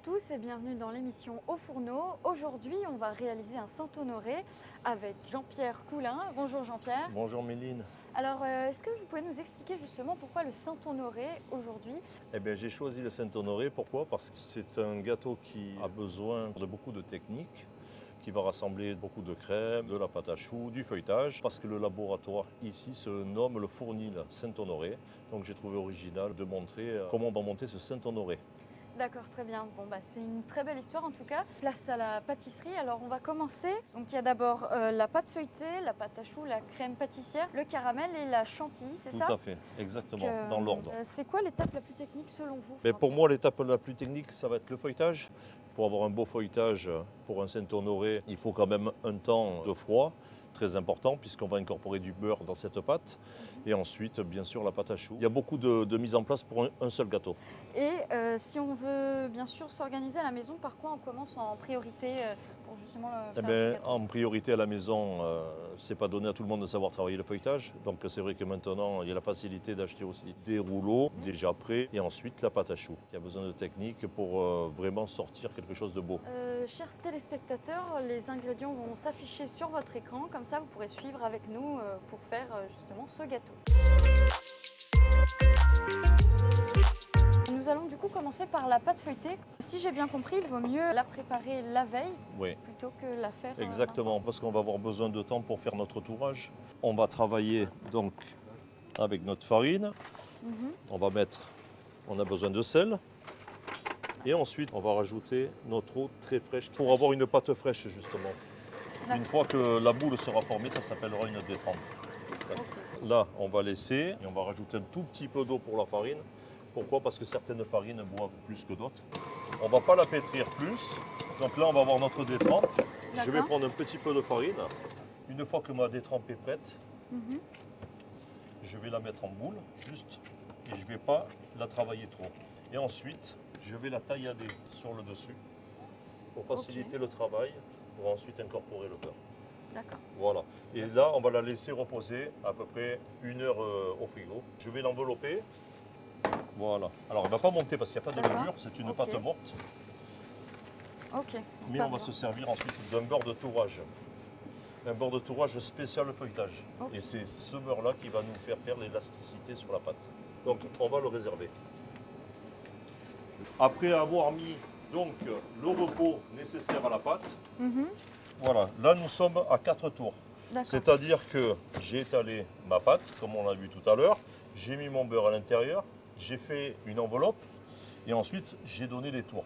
tous et bienvenue dans l'émission Au Fourneau. Aujourd'hui, on va réaliser un Saint-Honoré avec Jean-Pierre Coulin. Bonjour Jean-Pierre. Bonjour Méline. Alors, est-ce que vous pouvez nous expliquer justement pourquoi le Saint-Honoré aujourd'hui? Eh bien, j'ai choisi le Saint-Honoré. Pourquoi? Parce que c'est un gâteau qui a besoin de beaucoup de techniques, qui va rassembler beaucoup de crème, de la pâte à choux, du feuilletage, parce que le laboratoire ici se nomme le Fournil Saint-Honoré. Donc j'ai trouvé original de montrer comment on va monter ce Saint-Honoré. D'accord, très bien. Bon, c'est une très belle histoire en tout cas. Place à la pâtisserie. Alors, on va commencer. Donc, il y a d'abord la pâte feuilletée, la pâte à choux, la crème pâtissière, le caramel et la chantilly, c'est ça? Tout à fait, exactement, dans l'ordre. C'est quoi l'étape la plus technique selon vous? Mais pour moi, l'étape la plus technique, ça va être le feuilletage. Pour avoir un beau feuilletage pour un Saint-Honoré, il faut quand même un temps de froid, très important, puisqu'on va incorporer du beurre dans cette pâte. Et ensuite, bien sûr, la pâte à choux. Il y a beaucoup de mise en place pour un seul gâteau. Et si on veut bien sûr s'organiser à la maison, par quoi on commence en priorité pour justement le faire ce gâteau? En priorité à la maison, c'est pas donné à tout le monde de savoir travailler le feuilletage. Donc c'est vrai que maintenant, il y a la facilité d'acheter aussi des rouleaux déjà prêts. Et ensuite, la pâte à choux. Il y a besoin de technique pour vraiment sortir quelque chose de beau. Chers téléspectateurs, les ingrédients vont s'afficher sur votre écran. Comme ça, vous pourrez suivre avec nous pour faire justement ce gâteau. Nous allons du coup commencer par la pâte feuilletée. Si j'ai bien compris, il vaut mieux la préparer la veille plutôt que la faire. Exactement, parce qu'on va avoir besoin de temps pour faire notre tourage. On va travailler donc avec notre farine. On a besoin de sel. Et ensuite, on va rajouter notre eau très fraîche pour avoir une pâte fraîche justement. Une fois que la boule sera formée, ça s'appellera une détrempe. Okay. Là, on va laisser et on va rajouter un tout petit peu d'eau pour la farine. Pourquoi? Parce que certaines farines boivent plus que d'autres. On ne va pas la pétrir plus. Donc là, on va avoir notre détrempe. Je vais prendre un petit peu de farine. Une fois que ma détrempe est prête, je vais la mettre en boule, juste. Et je ne vais pas la travailler trop. Et ensuite, je vais la taillader sur le dessus pour faciliter le travail, pour ensuite incorporer le beurre. D'accord. Voilà. Et là, on va la laisser reposer à peu près 1 heure au frigo. Je vais l'envelopper. Voilà. Alors, elle ne va pas monter parce qu'il n'y a pas de levure, c'est une pâte morte. Mais on va se servir ensuite d'un beurre de tourage. Un beurre de tourage spécial feuilletage. Et c'est ce beurre-là qui va nous faire l'élasticité sur la pâte. Donc, on va le réserver. Après avoir mis donc le repos nécessaire à la pâte, voilà, là nous sommes à 4 tours. C'est-à-dire que j'ai étalé ma pâte, comme on l'a vu tout à l'heure, j'ai mis mon beurre à l'intérieur, j'ai fait une enveloppe et ensuite j'ai donné les tours.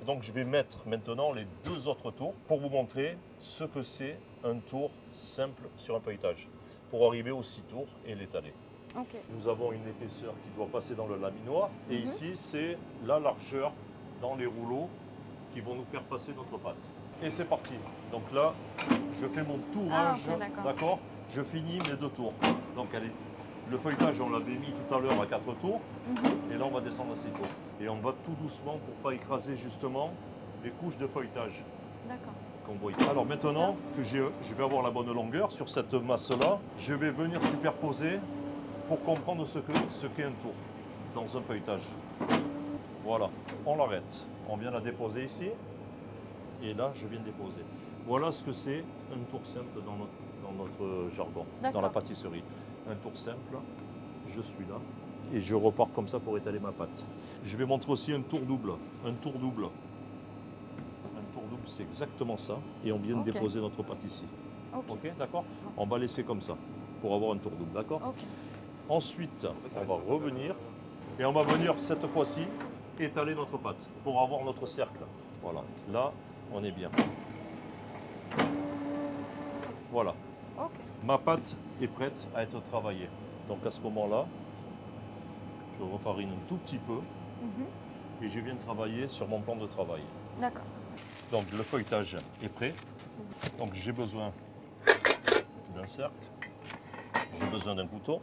Donc je vais mettre maintenant les 2 autres tours pour vous montrer ce que c'est un tour simple sur un feuilletage, pour arriver aux 6 tours et l'étaler. Nous avons une épaisseur qui doit passer dans le laminoir et ici c'est la largeur dans les rouleaux qui vont nous faire passer notre pâte. Et c'est parti. Donc là, je fais mon tourage, d'accord. Je finis mes 2 tours. Donc le feuilletage, on l'avait mis tout à l'heure à 4 tours et là on va descendre à 6 tours. Et on va tout doucement pour ne pas écraser justement les couches de feuilletage. D'accord. Alors maintenant que je vais avoir la bonne longueur sur cette masse-là, je vais venir superposer pour comprendre ce qu'est un tour dans un feuilletage. Voilà, on l'arrête. On vient la déposer ici. Et là, je viens déposer. Voilà ce que c'est un tour simple dans notre jargon, dans la pâtisserie. Un tour simple, je suis là. Et je repars comme ça pour étaler ma pâte. Je vais montrer aussi un tour double. Un tour double. Un tour double, c'est exactement ça. Et on vient de déposer notre pâte ici. Ok, d'accord. On va laisser comme ça pour avoir un tour double, d'accord. Ensuite, on va revenir et on va venir cette fois-ci étaler notre pâte pour avoir notre cercle. Voilà, là, on est bien. Voilà. Ma pâte est prête à être travaillée. Donc à ce moment-là, je refarine un tout petit peu et je viens travailler sur mon plan de travail. D'accord. Donc le feuilletage est prêt. Donc j'ai besoin d'un cercle, j'ai besoin d'un couteau.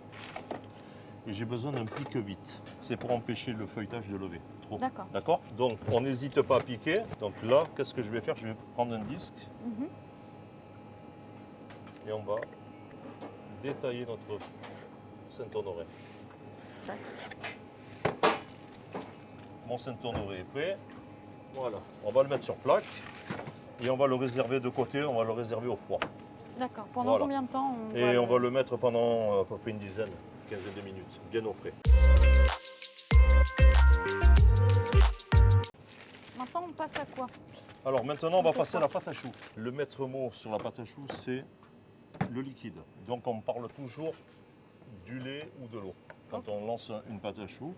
Et j'ai besoin d'un pique-vite. C'est pour empêcher le feuilletage de lever trop. D'accord. Donc on n'hésite pas à piquer. Donc là, qu'est-ce que je vais faire? Je vais prendre un disque. Et on va détailler notre Saint-Honoré. Mon Saint-Honoré est prêt. Voilà, on va le mettre sur plaque et on va le réserver de côté, on va le réserver au froid. D'accord. Pendant combien de temps on va le mettre pendant à peu près une dizaine, 15 de minutes, bien au frais. Maintenant, on passe à quoi? Alors maintenant, on va passer à la pâte à choux. Le maître mot sur la pâte à choux, c'est le liquide. Donc on parle toujours du lait ou de l'eau quand on lance une pâte à choux.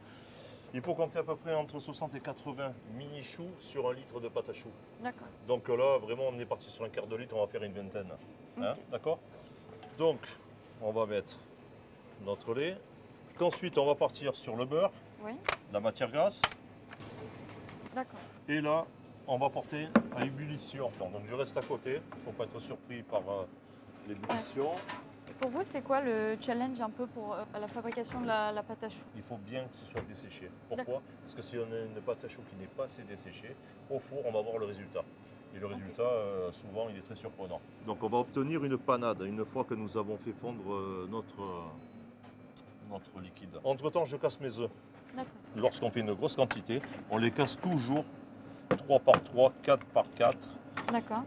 Il faut compter à peu près entre 60 et 80 mini-choux sur 1 litre de pâte à choux. D'accord. Donc là, vraiment, on est parti sur un quart de litre, on va faire une vingtaine. Hein, Okay. D'accord? Donc, on va mettre notre lait. Ensuite, on va partir sur le beurre, la matière grasse. D'accord. Et là, on va porter à ébullition. Donc, je reste à côté. Il ne faut pas être surpris par l'ébullition. Pour vous, c'est quoi le challenge un peu pour la fabrication de la pâte à choux? Il faut bien que ce soit desséché. Pourquoi? Parce que si on a une pâte à choux qui n'est pas assez desséchée, au four, on va voir le résultat. Et le résultat, souvent, il est très surprenant. Donc, on va obtenir une panade une fois que nous avons fait fondre notre liquide. Entre-temps, je casse mes œufs. Lorsqu'on fait une grosse quantité, on les casse toujours 3 par 3, 4 par 4. D'accord.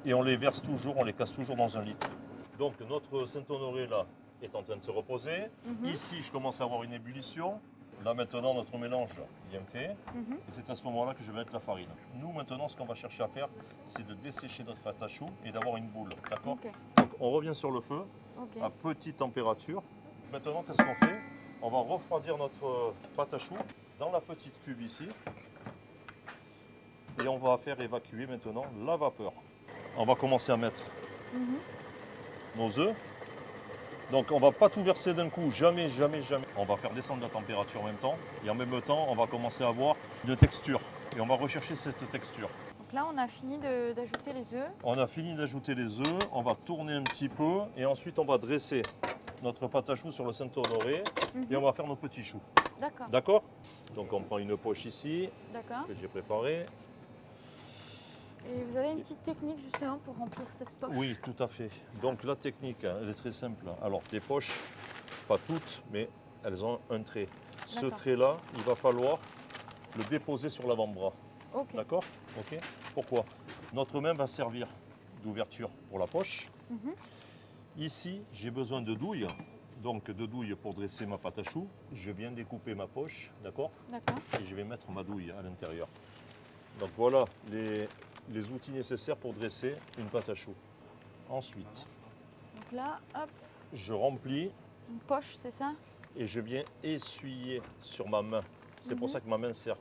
Et on les verse toujours, on les casse toujours dans 1 litre. Donc notre Saint-Honoré là est en train de se reposer. Ici, je commence à avoir une ébullition. Là maintenant, notre mélange bien fait. Et c'est à ce moment-là que je vais mettre la farine. Nous maintenant, ce qu'on va chercher à faire, c'est de dessécher notre pâte à choux et d'avoir une boule. D'accord? Donc on revient sur le feu à petite température. Maintenant, qu'est-ce qu'on fait? On va refroidir notre pâte à choux dans la petite cuve ici. Et on va faire évacuer maintenant la vapeur. On va commencer à mettre nos œufs. Donc on ne va pas tout verser d'un coup, jamais, jamais, jamais. On va faire descendre la température en même temps. Et en même temps, on va commencer à avoir une texture. Et on va rechercher cette texture. Donc là, on a fini d'ajouter les œufs. On a fini d'ajouter les œufs. On va tourner un petit peu. Et ensuite, on va dresser notre pâte à choux sur le Saint-Honoré. Et on va faire nos petits choux. D'accord. D'accord? Donc on prend une poche ici que j'ai préparée. Et vous avez une petite technique justement pour remplir cette poche? Oui, tout à fait. Donc la technique, elle est très simple. Alors les poches, pas toutes, mais elles ont un trait. Ce trait-là, il va falloir le déposer sur l'avant-bras. D'accord? Ok. Pourquoi? Notre main va servir d'ouverture pour la poche. Ici, j'ai besoin de douilles. Donc de douilles pour dresser ma pâte à choux. Je viens découper ma poche, d'accord? Et je vais mettre ma douille à l'intérieur. Donc voilà les outils nécessaires pour dresser une pâte à choux. Ensuite, donc là, hop, je remplis. Une poche, c'est ça? Et je viens essuyer sur ma main. C'est pour ça que ma main sert.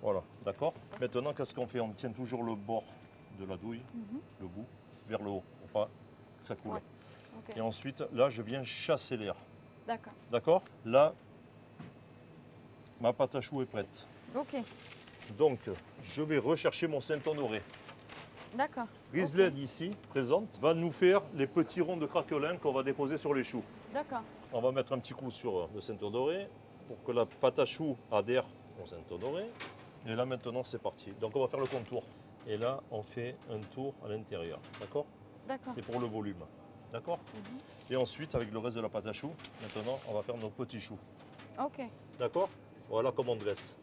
Voilà, d'accord? Maintenant, qu'est-ce qu'on fait? On tient toujours le bord de la douille, le bout, vers le haut, pour pas que ça coule. Et ensuite, là, je viens chasser l'air. D'accord. D'accord? Là, ma pâte à choux est prête. Donc, je vais rechercher mon Saint-Honoré. D'accord. Rislaine, ici, présente, va nous faire les petits ronds de craquelin qu'on va déposer sur les choux. D'accord. On va mettre un petit coup sur le Saint-Honoré pour que la pâte à choux adhère au Saint-Honoré. Et là, maintenant, c'est parti. Donc, on va faire le contour. Et là, on fait un tour à l'intérieur. D'accord? D'accord. C'est pour le volume. D'accord? Et ensuite, avec le reste de la pâte à choux, maintenant, on va faire nos petits choux. D'accord? Voilà comment on dresse.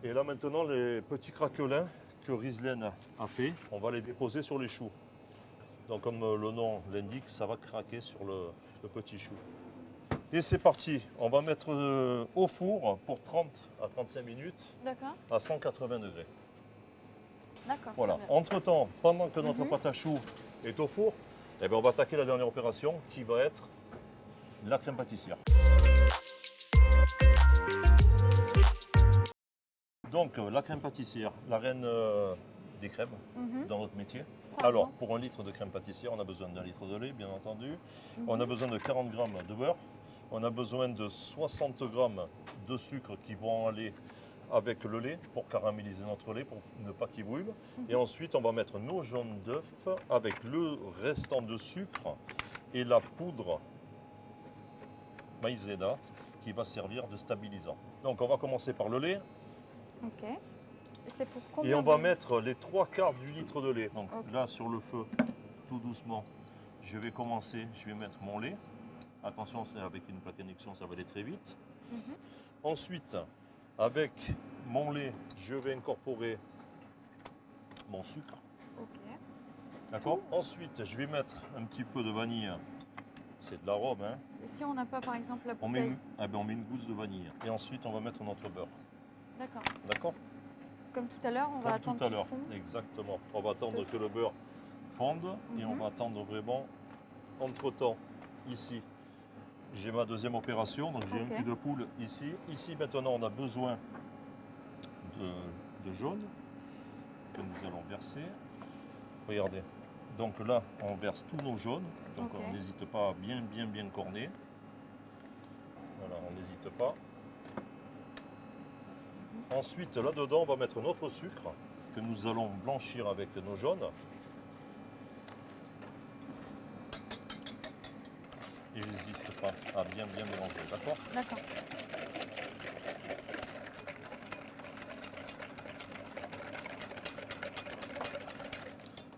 Et là maintenant, les petits craquelins que Rislaine a fait, on va les déposer sur les choux. Donc comme le nom l'indique, ça va craquer sur le petit chou. Et c'est parti, on va mettre au four pour 30 à 35 minutes à 180 degrés. Voilà. Entre-temps, pendant que notre pâte à choux est au four, eh bien, on va attaquer la dernière opération qui va être la crème pâtissière. Donc la crème pâtissière, la reine des crèmes dans notre métier. Alors pour 1 litre de crème pâtissière, on a besoin d'1 litre de lait, bien entendu. On a besoin de 40 g de beurre. On a besoin de 60 g de sucre qui vont aller avec le lait pour caraméliser notre lait, pour ne pas qu'il brûle. Et ensuite, on va mettre nos jaunes d'œufs avec le restant de sucre et la poudre maïzena qui va servir de stabilisant. Donc on va commencer par le lait. Et on va mettre les 3/4 du litre de lait. Donc là sur le feu, tout doucement, je vais commencer, je vais mettre mon lait. Attention, c'est avec une plaque d'injection, ça va aller très vite. Ensuite, avec mon lait, je vais incorporer mon sucre. Ok. D'accord. Ensuite, je vais mettre un petit peu de vanille. C'est de l'arôme. Hein. Et si on n'a pas, par exemple, la On bouteille? on met une gousse de vanille. Et ensuite, on va mettre notre beurre. D'accord. D'accord. Comme tout à l'heure, on va attendre qu'il fonde. Exactement. On va attendre que le beurre fonde et on va attendre vraiment. Entre-temps, ici, j'ai ma deuxième opération. Donc, j'ai un cul de poule ici. Ici, maintenant, on a besoin de jaune que nous allons verser. Regardez. Donc là, on verse tous nos jaunes. Donc, on n'hésite pas à bien corner. Voilà, on n'hésite pas. Ensuite, là-dedans, on va mettre notre sucre que nous allons blanchir avec nos jaunes. Et n'hésite pas à bien mélanger, d'accord? D'accord.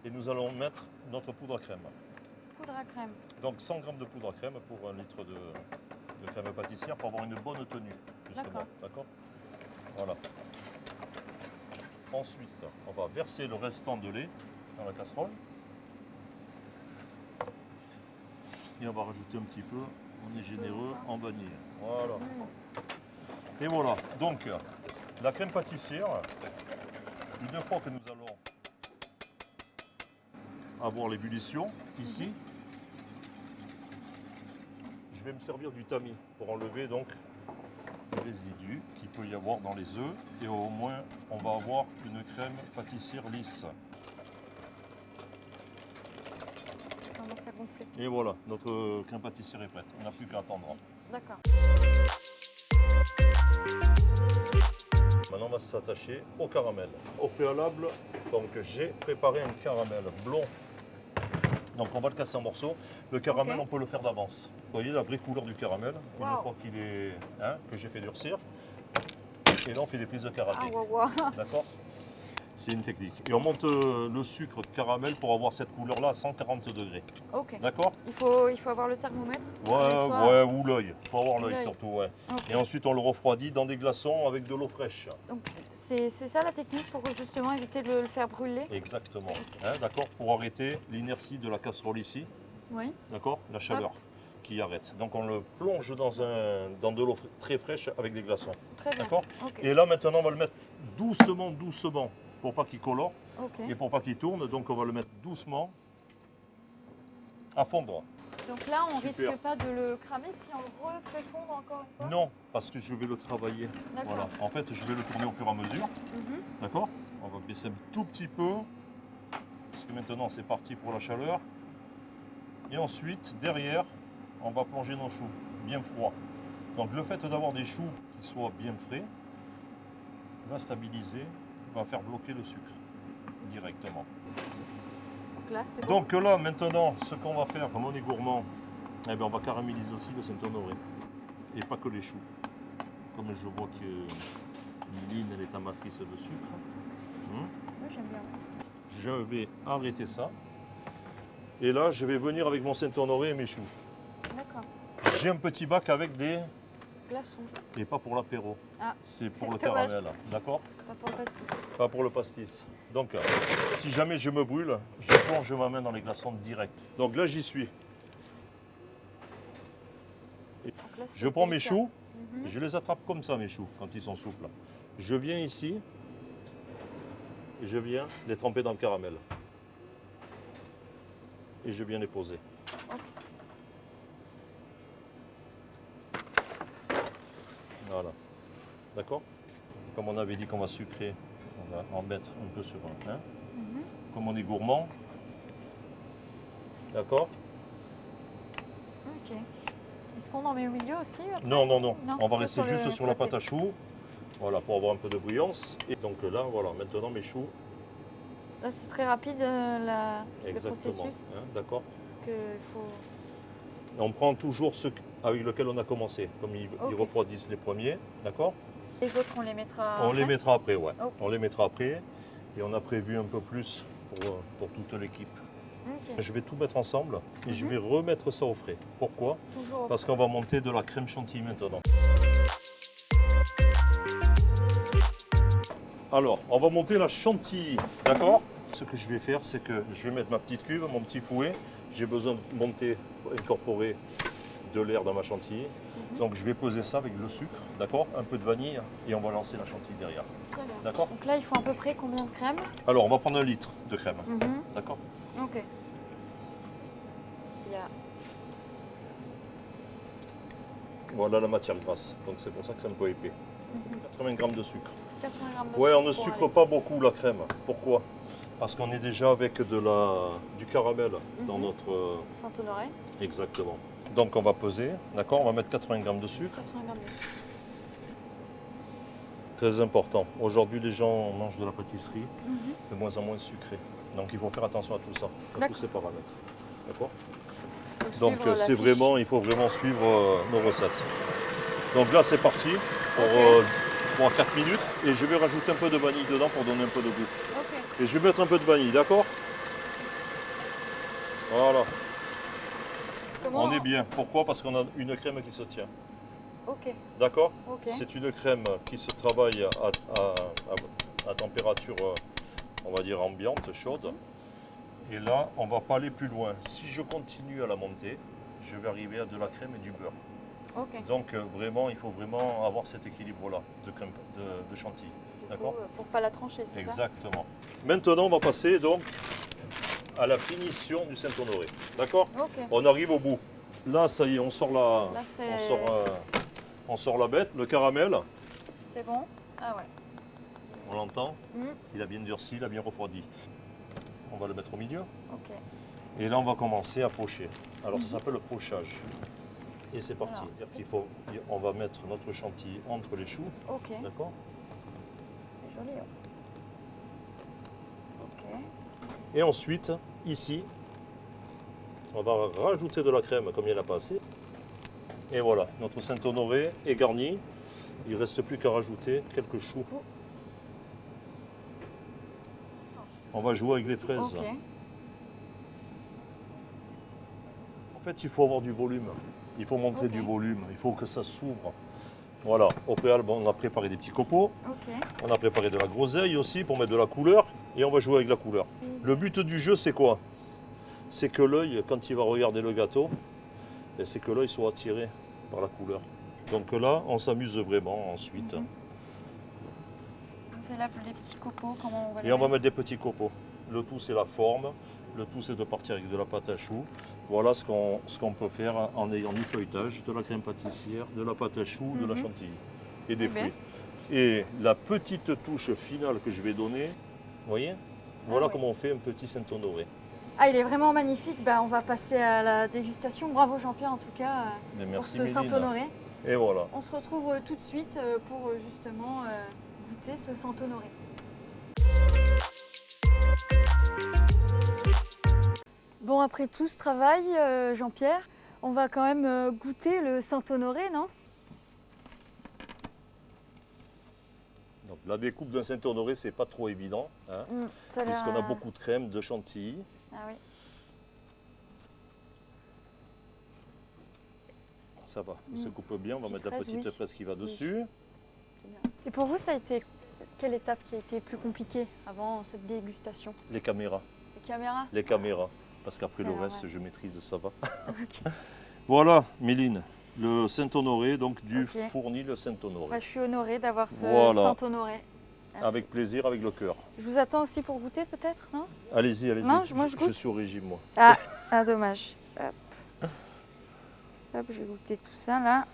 Et nous allons mettre notre poudre à crème. Poudre à crème. Donc 100 g de poudre à crème pour 1 litre de crème pâtissière pour avoir une bonne tenue, justement. D'accord. Voilà. Ensuite, on va verser le restant de lait dans la casserole. Et on va rajouter un petit peu, on est généreux, en vanille. Voilà. Et voilà. Donc, la crème pâtissière, une fois que nous allons avoir l'ébullition, ici, je vais me servir du tamis pour enlever donc les résidus qu'il peut y avoir dans les œufs et au moins on va avoir une crème pâtissière lisse. Ça commence à gonfler. Et voilà, notre crème pâtissière est prête. On n'a plus qu'à attendre. D'accord. Maintenant on va s'attacher au caramel. Au préalable, donc j'ai préparé un caramel blond. Donc on va le casser en morceaux. Le caramel, on peut le faire d'avance. Vous voyez la vraie couleur du caramel, une fois qu'il est, que j'ai fait durcir. Et là on fait des prises de karaté. D'accord. C'est une technique. Et on monte le sucre caramel pour avoir cette couleur-là à 140 degrés. Ok. D'accord. Il faut avoir le thermomètre. Ouais, ou l'œil. Il faut avoir l'œil surtout, ouais. Et ensuite on le refroidit dans des glaçons avec de l'eau fraîche. Donc c'est ça la technique pour justement éviter de le faire brûler. Exactement. D'accord. Pour arrêter l'inertie de la casserole ici. Oui. D'accord. La chaleur qui arrête. Donc on le plonge dans de l'eau très fraîche avec des glaçons. Très bien. D'accord. Et là maintenant on va le mettre doucement pour pas qu'il colore et pour pas qu'il tourne. Donc on va le mettre doucement à fondre. Donc là on risque pas de le cramer si on le refait fondre encore une fois? Non, parce que je vais le travailler. Voilà. En fait je vais le tourner au fur et à mesure. D'accord. On va baisser un tout petit peu. Parce que maintenant c'est parti pour la chaleur. Et ensuite derrière on va plonger nos choux bien froids. Donc le fait d'avoir des choux qui soient bien frais va stabiliser, va faire bloquer le sucre directement. Donc là maintenant ce qu'on va faire, comme on est gourmand, eh bien, on va caraméliser aussi le Saint-Honoré. Et pas que les choux. Comme je vois que Liline elle est amatrice de sucre. Oui, j'aime bien. Je vais arrêter ça. Et là je vais venir avec mon Saint-Honoré et mes choux. D'accord. J'ai un petit bac avec des glaçons. Et pas pour l'apéro. C'est pour le dommage. caramel. D'accord. Pas pour le pastis. Pas pour le pastis. Donc, si jamais je me brûle, je plonge ma main dans les glaçons direct. Donc là, j'y suis. Là, je prends mes choux, je les attrape comme ça, mes choux, quand ils sont souples. Je viens ici et je viens les tremper dans le caramel. Et je viens les poser. Voilà. D'accord. Comme on avait dit qu'on va sucrer, on va en mettre un peu sur un. Comme on est gourmand. D'accord. Ok. Est-ce qu'on en met au milieu aussi après? Non. On va rester juste sur la pâte à choux. Voilà, pour avoir un peu de brillance. Et donc là, voilà, maintenant mes choux. Là, c'est très rapide le processus. D'accord. Parce que faut... On prend toujours ceux avec lesquels on a commencé, comme ils refroidissent les premiers, d'accord. Les autres, on les mettra après. On les mettra après, ouais. On les mettra après. Et on a prévu un peu plus pour toute l'équipe. Je vais tout mettre ensemble et je vais remettre ça au frais. Pourquoi? Parce qu'on va monter de la crème chantilly maintenant. Alors, on va monter la chantilly, d'accord. ce que je vais faire, c'est que je vais mettre ma petite cuve, mon petit fouet. J'ai besoin de monter, incorporer de l'air dans ma chantilly. Donc je vais peser ça avec le sucre, d'accord? Un peu de vanille et on va lancer la chantilly derrière. D'accord? Donc là, il faut à peu près combien de crème? Alors on va prendre 1 litre de crème. D'accord? Ok. Voilà la matière grasse, donc c'est pour ça que c'est un peu épais. 80 g de sucre. 80 grammes de Ouais, sucre on ne pour sucre pas beaucoup la crème. Pourquoi? Parce qu'on est déjà avec du caramel dans notre... Saint-Honoré. Exactement. Donc on va peser, d'accord? On va mettre 80 g de sucre. 80 grammes de sucre. Très important. Aujourd'hui, les gens mangent de la pâtisserie de moins en moins sucré. Donc il faut faire attention à tout ça, à tous ces paramètres. D'accord? Donc c'est vraiment, il faut vraiment suivre nos recettes. Donc là c'est parti pour 4 minutes et je vais rajouter un peu de vanille dedans pour donner un peu de goût. Et je vais mettre un peu de vanille, d'accord? Voilà. On est bien. Pourquoi? Parce qu'on a une crème qui se tient. D'accord? C'est une crème qui se travaille à température, on va dire ambiante, chaude. Et là, on ne va pas aller plus loin. Si je continue à la monter, je vais arriver à de la crème et du beurre. Donc vraiment, il faut vraiment avoir cet équilibre-là de crème, de chantilly. D'accord? Pour ne pas la trancher, c'est ça? Exactement. Maintenant, on va passer donc à la finition du Saint-Honoré. D'accord? On arrive au bout. Là, ça y est, on sort on sort la bête, le caramel. C'est bon? Ah ouais. On l'entend? Il a bien durci, il a bien refroidi. On va le mettre au milieu. Et là, on va commencer à pocher. Alors, ça s'appelle le pochage. Et c'est parti. On va mettre notre chantilly entre les choux. D'accord? C'est joli. Et ensuite, ici, on va rajouter de la crème comme il n'y en a pas assez. Et voilà, notre Saint-Honoré est garni. Il ne reste plus qu'à rajouter quelques choux. On va jouer avec les fraises. En fait, il faut avoir du volume. Il faut montrer du volume. Il faut que ça s'ouvre. Voilà, au préalable, on a préparé des petits copeaux. On a préparé de la groseille aussi pour mettre de la couleur. Et on va jouer avec la couleur. Le but du jeu, c'est quoi? C'est que l'œil, quand il va regarder le gâteau, c'est que l'œil soit attiré par la couleur. Donc là, on s'amuse vraiment ensuite. On fait là les petits copeaux, comment on va les mettre? Et on va mettre des petits copeaux. Le tout, c'est la forme. Le tout, c'est de partir avec de la pâte à choux. Voilà ce qu'on peut faire en ayant du feuilletage, de la crème pâtissière, de la pâte à choux, de la chantilly et des fruits. Et la petite touche finale que je vais donner, vous voyez, voilà comment on fait un petit Saint-Honoré. Ah, il est vraiment magnifique. On va passer à la dégustation. Bravo Jean-Pierre en tout cas pour ce Saint-Honoré. Et voilà. On se retrouve tout de suite pour justement goûter ce Saint-Honoré. Bon, après tout ce travail, Jean-Pierre, on va quand même goûter le Saint-Honoré, non? Donc, la découpe d'un Saint-Honoré, c'est pas trop évident, hein, puisqu'on a beaucoup de crème, de chantilly. Ah oui. Ça va, il se coupe bien, on va mettre la petite fraise qui va dessus. Et pour vous, ça a été quelle étape qui a été plus compliquée avant cette dégustation? Les caméras. Les caméras? Les caméras, parce qu'après le reste, je maîtrise, ça va. Voilà, Méline, le Saint-Honoré, donc du Fournil Saint-Honoré. Je suis honorée d'avoir ce Saint-Honoré. Avec plaisir, avec le cœur. Je vous attends aussi pour goûter peut-être, non? Allez-y, allez-y. Non, moi je goûte. Je suis au régime, moi. Ah dommage. Hop. Hop, je vais goûter tout ça là.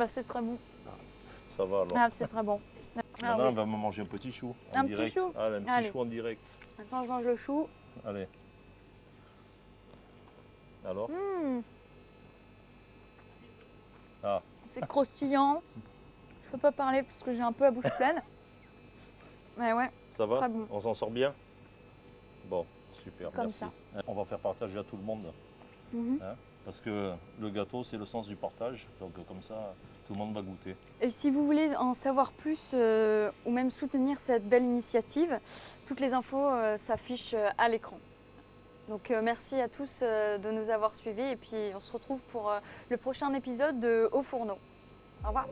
C'est très bon. Ça va alors. C'est très bon. Maintenant, on va manger un petit chou en direct. Petit chou. Allez, un petit chou en direct. Attends, je mange le chou. Allez. Alors C'est croustillant. Je peux pas parler parce que j'ai un peu la bouche pleine. Mais ouais. Ça va? Très bon. On s'en sort bien? Bon, super, Comme merci. Ça. On va faire partager à tout le monde. Parce que le gâteau, c'est le sens du partage. Donc comme ça, tout le monde va goûter. Et si vous voulez en savoir plus ou même soutenir cette belle initiative, toutes les infos s'affichent à l'écran. Donc merci à tous de nous avoir suivis et puis on se retrouve pour le prochain épisode de Au Fourneau. Au revoir.